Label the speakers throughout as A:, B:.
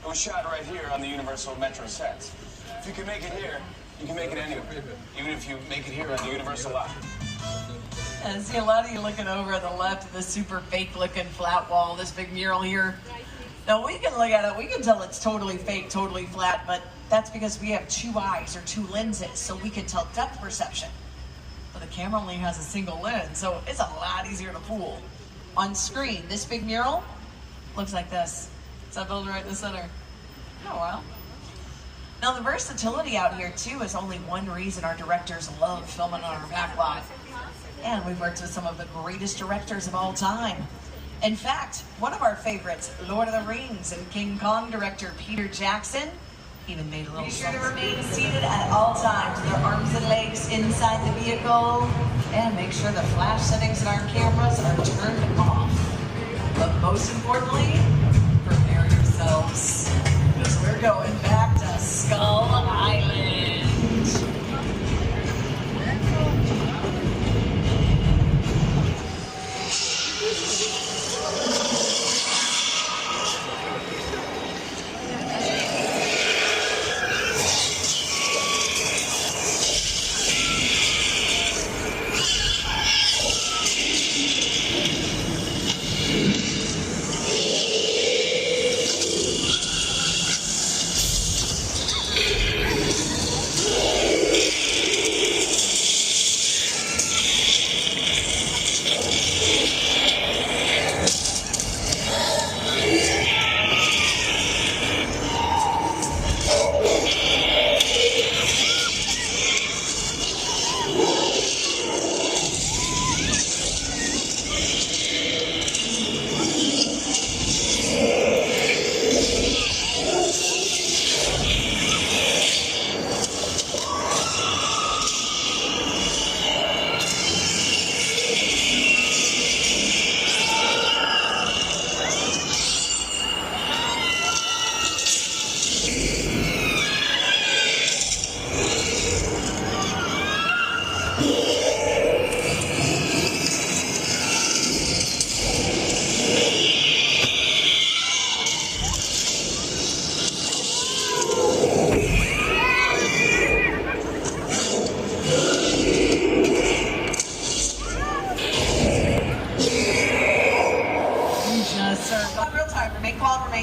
A: was shot right here on the Universal Metro sets. If you can make it here, you can make it anywhere. Even if you make it here on the Universal lot.
B: I see a lot of you looking over at the left at this super fake looking flat wall, this big mural here. Now we can look at it, we can tell it's totally fake, totally flat, but that's because we have two eyes or two lenses, so we can tell depth perception. But the camera only has a single lens, so it's a lot easier to fool. On screen, this big mural looks like this. It's that building right in the center. Oh well. Now the versatility out here too is only one reason our directors love filming on our back lot. And we've worked with some of the greatest directors of all time. In fact, one of our favorites, Lord of the Rings and King Kong director Peter Jackson, even made a little song. Be sure to remain seated at all times with their arms and legs inside the vehicle, and make sure the flash settings in our cameras are turned off. But most importantly, prepare yourselves, because we're going back to Skull Island.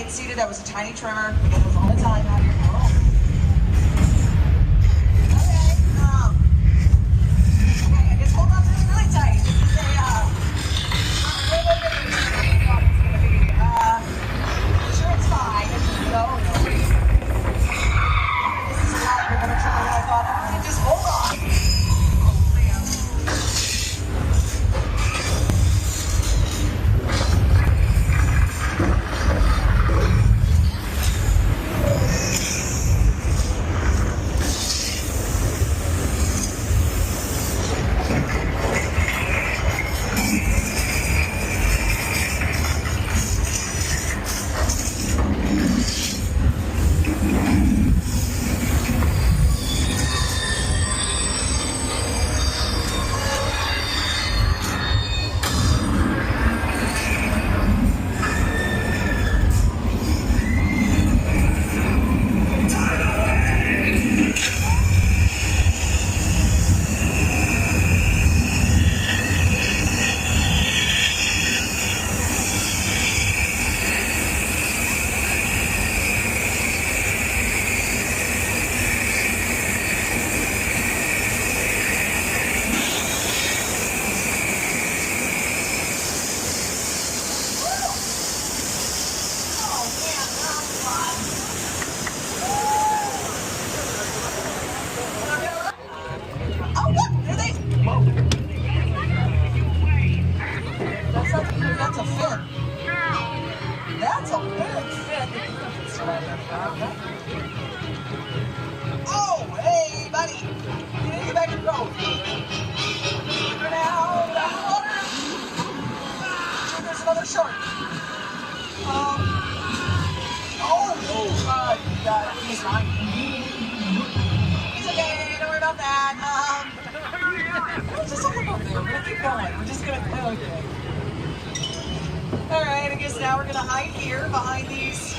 B: Seated. That was a tiny tremor. We get those all the time out here. Okay, I guess hold on to this really tight. This is sure it's fine. No. This is a lot bigger of a tremor than I thought. Just hold on. That's a big fin. Oh, hey, buddy. You need to get back in the road. You're now down the water. Sure, there's another shark. He's fine. He's okay. Don't worry about that. Just a little bit there. We're going to keep going. We're just going to, okay. All right, I guess now we're going to hide here behind these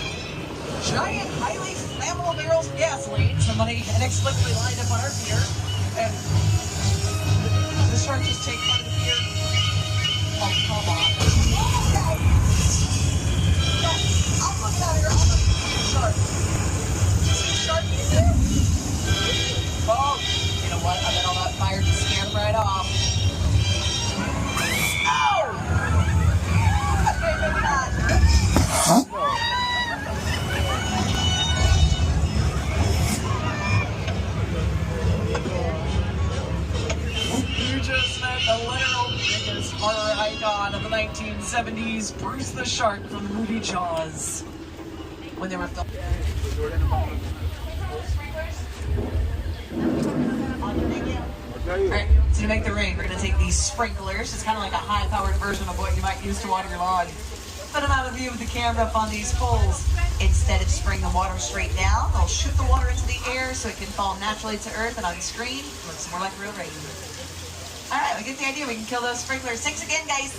B: giant, highly flammable barrels of gasoline. Somebody inexplicably lined up on our pier. And the shark just take part of the pier. Oh, come on. No, I'm looking out here. I'm looking at the shark. Shark in there? Oh, you know what? I bet all that fire just scared him right off. Oh! Okay, maybe not. You just met the literal biggest horror icon of the 1970s, Bruce the Shark from the movie Jaws. When they were filming. Alright, so to make the rain, we're going to take these sprinklers. It's kind of like a high-powered version of what you might use to water your lawn. Put them out of view with the camera up on these poles. Instead of spraying the water straight down, they'll shoot the water into the air so it can fall naturally to earth, and on screen, it looks more like real rain. Alright, we get the idea. We can kill those sprinklers. Thanks again, guys.